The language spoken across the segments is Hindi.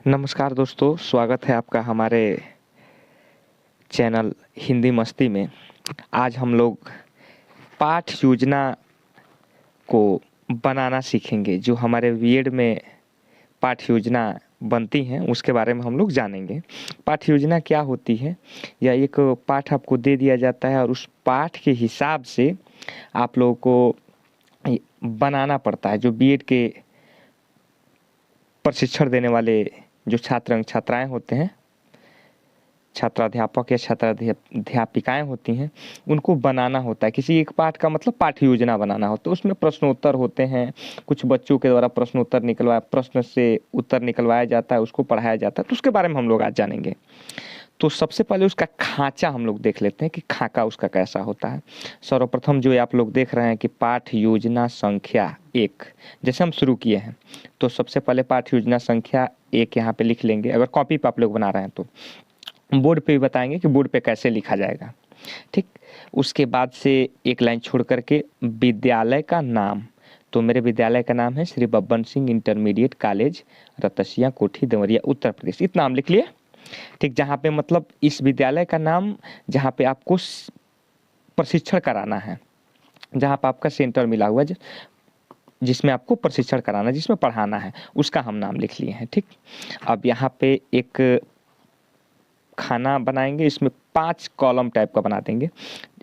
नमस्कार दोस्तों, स्वागत है आपका हमारे चैनल हिंदी मस्ती में। आज हम लोग पाठ योजना को बनाना सीखेंगे। जो हमारे बीएड में पाठ योजना बनती हैं उसके बारे में हम लोग जानेंगे। पाठ योजना क्या होती है, या एक पाठ आपको दे दिया जाता है और उस पाठ के हिसाब से आप लोगों को बनाना पड़ता है। जो बीएड के प्रशिक्षण देने वाले जो छात्र छात्राएं होते हैं, छात्राध्यापक या छात्राध्यापिकाएं होती हैं, उनको बनाना होता है। किसी एक पाठ का मतलब पाठ योजना बनाना होता है। उसमें प्रश्नोत्तर होते हैं, कुछ बच्चों के द्वारा प्रश्न से उत्तर निकलवाया जाता है, उसको पढ़ाया जाता है। तो उसके बारे में हम लोग आज जानेंगे। तो सबसे पहले उसका खांचा हम लोग देख लेते हैं कि खाका उसका कैसा होता है। सर्वप्रथम जो आप लोग देख रहे हैं कि पाठ योजना संख्या 1, जैसे हम शुरू किए हैं तो सबसे पहले पाठ योजना संख्या 1 यहाँ पे लिख लेंगे। अगर कॉपी पे आप लोग बना रहे हैं तो बोर्ड पे भी बताएंगे कि बोर्ड पे कैसे लिखा जाएगा, ठीक। उसके बाद से एक लाइन छोड़ करके विद्यालय का नाम, तो मेरे विद्यालय का नाम है श्री बब्बन सिंह इंटरमीडिएट कॉलेज, रतसिया, कोठी, देवरिया, उत्तर प्रदेश। इतना नाम लिख लिए, ठीक। जहाँ पे मतलब इस विद्यालय का नाम जहाँ पे आपको प्रशिक्षण कराना है, जहाँ पे आपका सेंटर मिला हुआ है जिसमें आपको प्रशिक्षण कराना है, जिसमें पढ़ाना है, उसका हम नाम लिख लिए हैं, ठीक। अब यहाँ पे एक खाना बनाएंगे। इसमें 5 कॉलम टाइप का बना देंगे।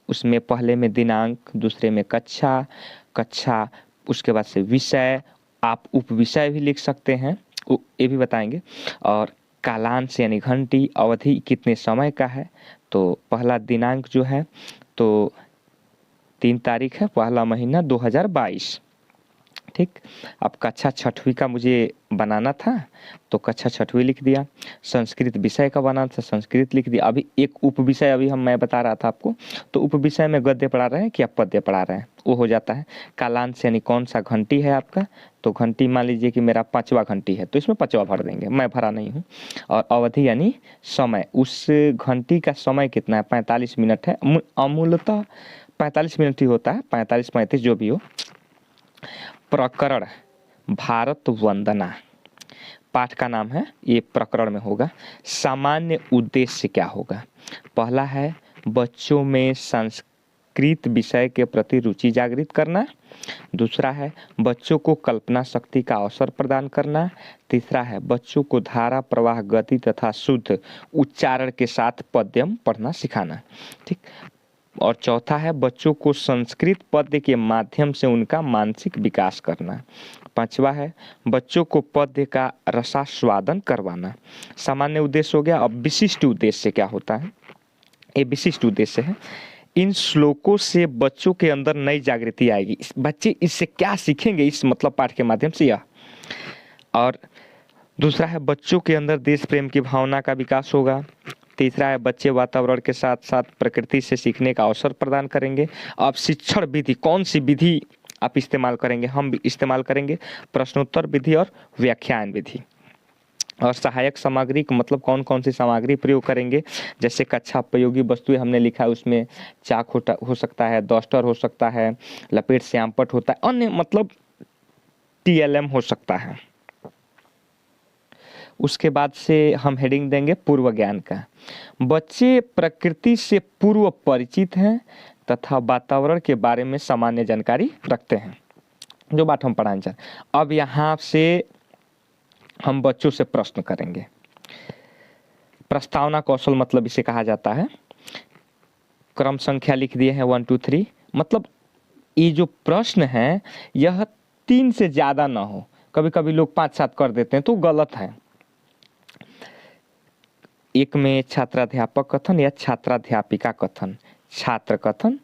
उसमें पहले में दिनांक, दूसरे में कक्षा, उसके बाद से विषय, आप उपविषय भी लिख सकते हैं, ये भी बताएंगे। और कालांश यानी घंटी, अवधि कितने समय का है। तो पहला दिनांक जो है तो 3 तारीख है, पहला महीना 2022, ठीक। अब कक्षा 6वीं का मुझे बनाना था तो कक्षा 6वीं लिख दिया। संस्कृत विषय का बनाना था, संस्कृत लिख दिया। अभी एक उप विषय मैं बता रहा था आपको, तो उप विषय में गद्य पढ़ा रहे हैं कि आप पद्य पढ़ा रहे हैं, वो हो जाता है। कालांश यानी कौन सा घंटी है आपका, तो घंटी मान लीजिए कि मेरा 5वां घंटी है तो इसमें 5वां भर देंगे, मैं भरा नहीं हूँ। और अवधि यानी समय, उस घंटी का समय कितना है, 45 मिनट है। अमूलतः 45 मिनट ही होता है, 45-35 जो भी हो। प्रकरण भारत वंदना पाठ का नाम है, ये प्रकरण में होगा। सामान्य उद्देश्य क्या होगा, पहला है बच्चों में संस्कृत विषय के प्रति रुचि जागृत करना, दूसरा है बच्चों को कल्पना शक्ति का अवसर प्रदान करना, तीसरा है बच्चों को धारा प्रवाह गति तथा शुद्ध उच्चारण के साथ पद्यम पढ़ना सिखाना, ठीक। और चौथा है बच्चों को संस्कृत पद्य के माध्यम से उनका मानसिक विकास करना। पांचवा है बच्चों को पद्य का रसास्वादन करवाना। सामान्य उद्देश्य हो गया। अब विशिष्ट उद्देश्य क्या होता है, ये विशिष्ट उद्देश्य है। इन श्लोकों से बच्चों के अंदर नई जागृति आएगी, बच्चे इससे क्या सीखेंगे इस मतलब पाठ के माध्यम से यह। और दूसरा है बच्चों के अंदर देश प्रेम की भावना का विकास होगा। तीसरा है बच्चे वातावरण के साथ साथ प्रकृति से सीखने का अवसर प्रदान करेंगे। अब शिक्षण विधि, कौन सी विधि आप इस्तेमाल करेंगे, हम भी इस्तेमाल करेंगे प्रश्नोत्तर विधि और व्याख्यान विधि। और सहायक सामग्री का मतलब कौन कौन सी सामग्री प्रयोग करेंगे, जैसे कक्षा उपयोगी वस्तुएं हमने लिखा है, उसमें चाक हो सकता है, डस्टर हो सकता है, लपेट श्यामपट होता है, अन्य मतलब टीएलएम हो सकता है। उसके बाद से हम हेडिंग देंगे पूर्व ज्ञान का। बच्चे प्रकृति से पूर्व परिचित हैं तथा वातावरण के बारे में सामान्य जानकारी रखते हैं, जो बात हम पढ़ाना चाहते। अब यहाँ से हम बच्चों से प्रश्न करेंगे। प्रस्तावना कौशल मतलब इसे कहा जाता है। क्रम संख्या लिख दिए हैं 1 2 3, मतलब ये जो प्रश्न है यह 3 से ज़्यादा ना हो। कभी कभी लोग 5-7 कर देते हैं तो गलत है। एक में छात्राध्यापक कथन या छात्राध्यापिका कथन, छात्र कथन।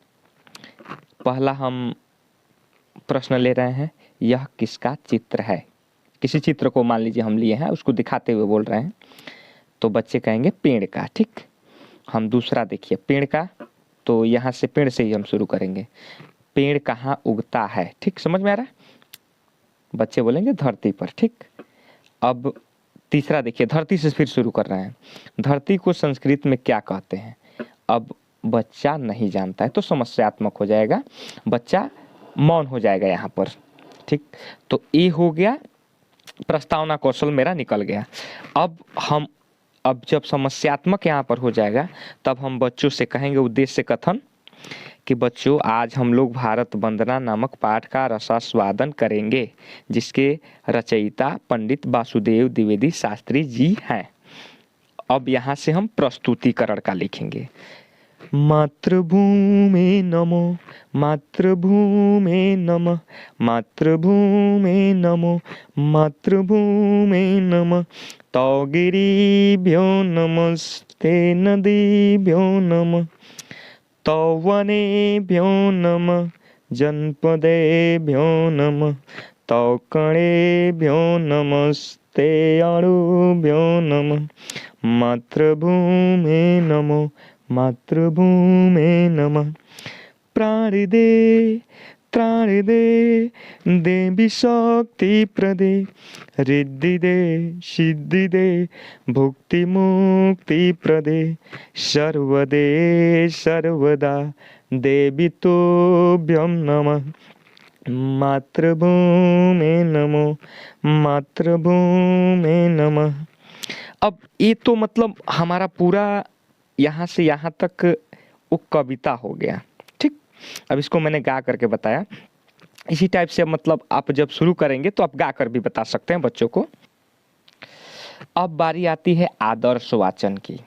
पहला हम प्रश्न ले रहे हैं, यह किसका चित्र है। किसी चित्र को मान लीजिए हम लिए हैं, उसको दिखाते हुए बोल रहे हैं, तो बच्चे कहेंगे पेड़ का, ठीक। हम दूसरा देखिए पेड़ का, तो यहाँ से पेड़ से ही हम शुरू करेंगे। पेड़ कहाँ उगता है, ठीक, समझ में आ रहा है। बच्चे बोलेंगे धरती पर, ठीक। अब तीसरा देखिए, धरती से फिर शुरू कर रहे हैं। धरती को संस्कृत में क्या कहते हैं। अब बच्चा नहीं जानता है तो समस्यात्मक हो जाएगा, बच्चा मौन हो जाएगा यहाँ पर, ठीक। तो ये हो गया प्रस्तावना कौशल मेरा निकल गया। अब जब समस्यात्मक यहाँ पर हो जाएगा तब हम बच्चों से कहेंगे उद्देश्य कथन कि बच्चों आज हम लोग भारत वंदना नामक पाठ का रसास्वादन करेंगे, जिसके रचयिता पंडित वासुदेव द्विवेदी शास्त्री जी हैं। अब यहाँ से हम प्रस्तुतिकरण का लिखेंगे। मातृभूमि नमो, मातृभूमि नमः, मातृभूमि नमो, मातृभूमि नमः। तौ गिरिभ्यो नमस्ते नदीभ्यो नमः, तौ वनेभ्यो नमः, जनपदेभ्यो नमः, तौ कणेभ्यो नमस्ते अणुभ्यो नमः। मातृभूमि नमो, मातृभूमि नमः। प्राणिदे त्राणिदे देवी शक्ति प्रदे, रिद्धिदे सिद्धिदे भुक्ति मुक्ति प्रदे, सर्वदे सर्वदा देवी तुभ्यं नमः। मातृभूमि नमो, मातृभूमि नमः। अब ये तो मतलब हमारा पूरा यहाँ से यहाँ तक वो कविता हो गया, ठीक। अब इसको मैंने गा करके बताया। इसी टाइप से मतलब आप जब शुरू करेंगे तो आप गा कर भी बता सकते हैं बच्चों को। अब बारी आती है आदर्श वाचन की।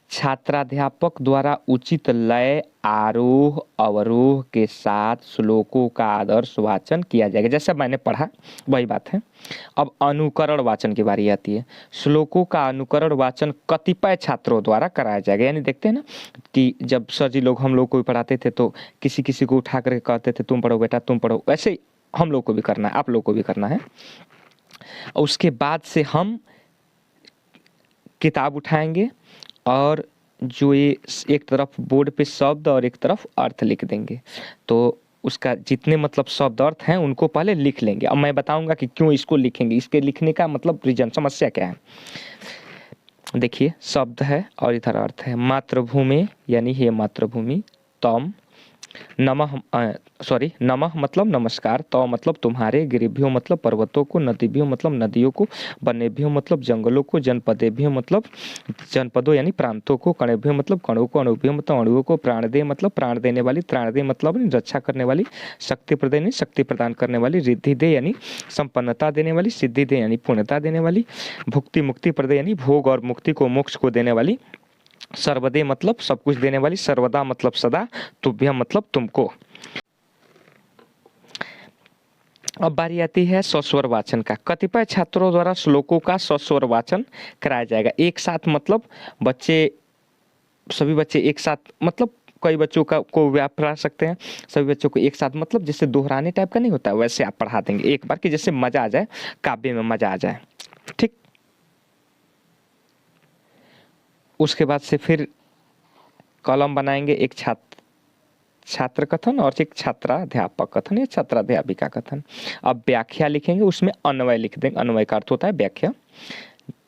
छात्राध्यापक द्वारा उचित लय, आरोह अवरोह के साथ श्लोकों का आदर्श वाचन किया जाएगा। जैसे मैंने पढ़ा वही बात है। अब अनुकरण वाचन की बारी आती है। श्लोकों का अनुकरण वाचन कतिपय छात्रों द्वारा कराया जाएगा। यानी देखते हैं ना कि जब सर जी लोग हम लोग को भी पढ़ाते थे तो किसी किसी को उठा करके कहते थे तुम पढ़ो बेटा तुम पढ़ो, वैसे ही हम लोग को भी करना है, आप लोग को भी करना है। उसके बाद से हम किताब उठाएंगे और जो ये एक तरफ बोर्ड पे शब्द और एक तरफ अर्थ लिख देंगे। तो उसका जितने मतलब शब्द अर्थ हैं उनको पहले लिख लेंगे। अब मैं बताऊंगा कि क्यों इसको लिखेंगे, इसके लिखने का मतलब रीजन, समस्या क्या है। देखिए शब्द है और इधर अर्थ है। मातृभूमि यानी हे मातृभूमि, तम नमः नमः मतलब नमस्कार, तो मतलब तुम्हारे, गिरिभ्यो मतलब पर्वतों को, नदीभ्यो मतलब नदियों को, वनेभ्यो मतलब जंगलों को, जनपदेभ्यो मतलब जनपदों यानी प्रांतों को, कणेभ्यो मतलब कणों को, अणुभ्यो मतलब अणुओं को, प्राणदे मतलब प्राण देने वाली, त्राणदे मतलब रक्षा करने वाली, शक्ति प्रदे यानी शक्ति प्रदान करने वाली, रिद्धि दे यानी संपन्नता देने वाली, सिद्धि दे यानी पूर्णता देने वाली, भुक्ति मुक्ति प्रदे यानी भोग और मुक्ति को, मोक्ष को देने वाली, सर्वदे मतलब सब कुछ देने वाली, सर्वदा मतलब सदा, तुभ्यम मतलब तुमको। अब बारी आती है सस्वर वाचन का। कतिपय छात्रों द्वारा श्लोकों का सस्वर वाचन कराया जाएगा। एक साथ मतलब सभी बच्चे एक साथ मतलब कई बच्चों का को भी आप पढ़ा सकते हैं। सभी बच्चों को एक साथ मतलब जैसे दोहराने टाइप का नहीं होता, वैसे आप पढ़ा देंगे एक बार कि जैसे मजा आ जाए, काव्य में मजा आ जाए, ठीक। उसके बाद से फिर कॉलम बनाएंगे, एक छात्र कथन और एक छात्राध्यापक कथन या छात्राध्यापिका कथन। अब व्याख्या लिखेंगे, उसमें अन्वय लिख देंगे। अन्वय का अर्थ होता है व्याख्या।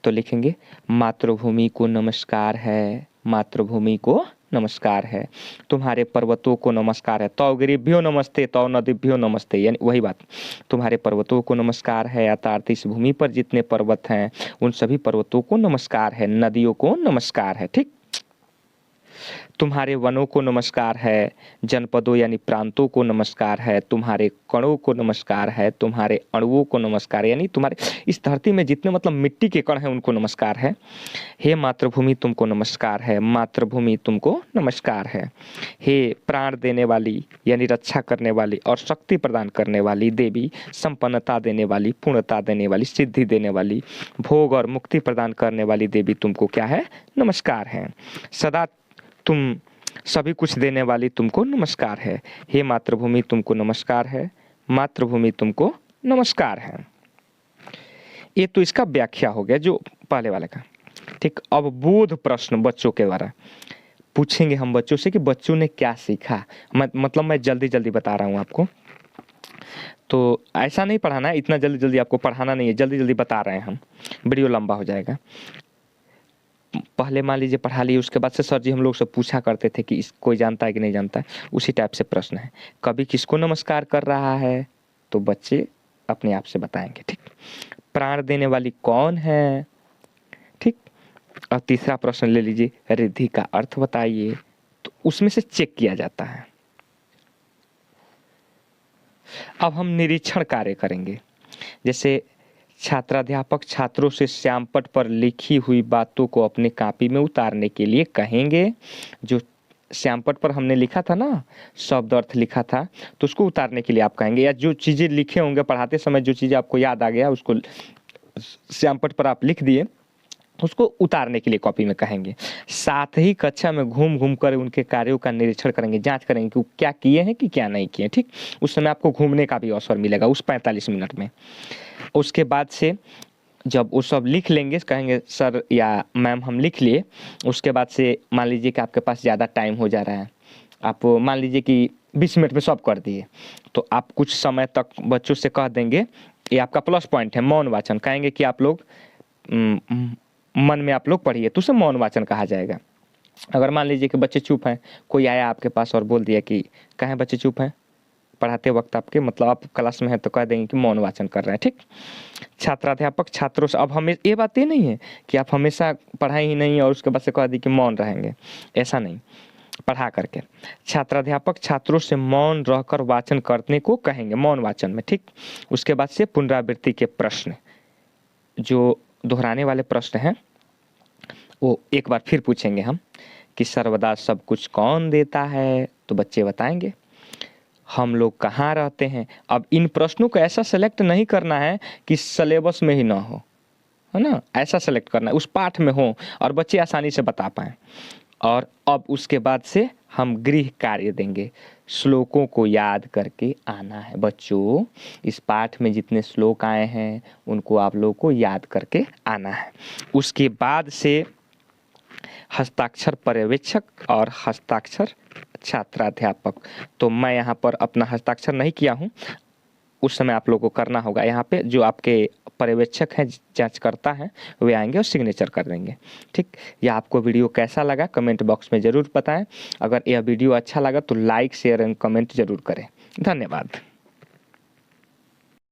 तो लिखेंगे मातृभूमि को नमस्कार है, मातृभूमि को नमस्कार है, तुम्हारे पर्वतों को नमस्कार है, तौ गिरिभ्यो नमस्ते, तौ नदीभ्यो नमस्ते, यानी वही बात, तुम्हारे पर्वतों को नमस्कार है, अर्थात इस भूमि पर जितने पर्वत हैं उन सभी पर्वतों को नमस्कार है, नदियों को नमस्कार है, ठीक। तुम्हारे वनों को नमस्कार है, जनपदों यानी प्रांतों को नमस्कार है, तुम्हारे कणों को नमस्कार है, तुम्हारे अणुओं को नमस्कार है, यानी तुम्हारे इस धरती में जितने मतलब मिट्टी के कण हैं उनको नमस्कार है। हे मातृभूमि तुमको नमस्कार है, मातृभूमि तुमको नमस्कार है। हे प्राण देने वाली यानी रक्षा करने वाली और शक्ति प्रदान करने वाली देवी, संपन्नता देने वाली, पूर्णता देने वाली, सिद्धि देने वाली, भोग और मुक्ति प्रदान करने वाली देवी तुमको क्या है, नमस्कार है। सदा तुम सभी कुछ देने वाली तुमको नमस्कार है। हे मातृभूमि तुमको नमस्कार है, मातृभूमि तुमको नमस्कार है। ये तो इसका व्याख्या हो गया जो पहले वाले का, ठीक। अब बोध प्रश्न बच्चों के द्वारा पूछेंगे हम बच्चों से कि बच्चों ने क्या सीखा। मतलब मैं जल्दी जल्दी बता रहा हूँ आपको, तो ऐसा नहीं पढ़ाना है, इतना जल्दी जल्दी आपको पढ़ाना नहीं है, जल्दी जल्दी बता रहे हैं हम, वीडियो लंबा हो जाएगा। पहले मान लीजिए पढ़ा लिए, उसके बाद से सर जी हम लोग से पूछा करते थे कि इस कोई जानता है कि नहीं जानता है, उसी टाइप से प्रश्न है। कभी किसको नमस्कार कर रहा है, तो बच्चे अपने आप से बताएंगे। ठीक, प्राण देने वाली कौन है? ठीक, और तीसरा प्रश्न ले लीजिए, रिद्धि का अर्थ बताइए। तो उसमें से चेक किया जाता है। अब हम निरीक्षण कार्य करेंगे। जैसे छात्राध्यापक छात्रों से श्यामपट्ट पर लिखी हुई बातों को अपने कॉपी में उतारने के लिए कहेंगे। जो श्यामपट्ट पर हमने लिखा था ना, शब्द अर्थ लिखा था, तो उसको उतारने के लिए आप कहेंगे, या जो चीज़ें लिखे होंगे पढ़ाते समय, जो चीज़ें आपको याद आ गया उसको श्यामपट्ट पर आप लिख दिए, उसको उतारने के लिए कॉपी में कहेंगे। साथ ही कक्षा में घूम घूम कर उनके कार्यों का निरीक्षण करेंगे, जांच करेंगे कि वो क्या किए हैं कि क्या नहीं किए। ठीक, उस समय आपको घूमने का भी अवसर मिलेगा उस 45 मिनट में। उसके बाद से जब वो सब लिख लेंगे, कहेंगे सर या मैम हम लिख लिए, उसके बाद से मान लीजिए कि आपके पास ज़्यादा टाइम हो जा रहा है, आप मान लीजिए कि 20 मिनट में सब कर दिए, तो आप कुछ समय तक बच्चों से कह देंगे, ये आपका प्लस पॉइंट है मौन वाचन, कहेंगे कि आप लोग मन में आप लोग पढ़िए, तो उसे मौन वाचन कहा जाएगा। अगर मान लीजिए कि बच्चे चुप हैं, कोई आया आपके पास और बोल दिया कि कहें बच्चे चुप हैं पढ़ाते वक्त आपके, मतलब आप क्लास में हैं, तो कह देंगे कि मौन वाचन कर रहे हैं। ठीक, छात्राध्यापक छात्रों से, अब हमें ये बात ये नहीं है कि आप हमेशा पढ़ाई ही नहीं और उसके बाद से कह दी कि मौन रहेंगे, ऐसा नहीं, पढ़ा करके। छात्राध्यापक छात्रों से मौन रहकर वाचन करने को कहेंगे, मौन वाचन में। ठीक, उसके बाद से पुनरावृत्ति के प्रश्न, जो दोहराने वाले प्रश्न हैं, वो एक बार फिर पूछेंगे हम कि सर्वदा सब कुछ कौन देता है, तो बच्चे बताएंगे। हम लोग कहाँ रहते हैं। अब इन प्रश्नों को ऐसा सेलेक्ट नहीं करना है कि सिलेबस में ही ना हो, है ना, ऐसा सेलेक्ट करना है उस पाठ में हो और बच्चे आसानी से बता पाएँ। और अब उसके बाद से हम गृह कार्य देंगे, श्लोकों को याद करके आना है बच्चों। इस पाठ में जितने श्लोक आए हैं उनको आप लोगों को याद करके आना है। उसके बाद से हस्ताक्षर पर्यवेक्षक और हस्ताक्षर छात्राध्यापक। तो मैं यहाँ पर अपना हस्ताक्षर नहीं किया हूँ, उस समय आप लोगों को करना होगा। यहाँ पे जो आपके पर्यवेक्षक हैं, जांचकर्ता हैं, वे आएंगे और सिग्नेचर कर देंगे। ठीक, यह आपको वीडियो कैसा लगा कमेंट बॉक्स में ज़रूर बताएं। अगर यह वीडियो अच्छा लगा तो लाइक शेयर एंड कमेंट ज़रूर करें। धन्यवाद।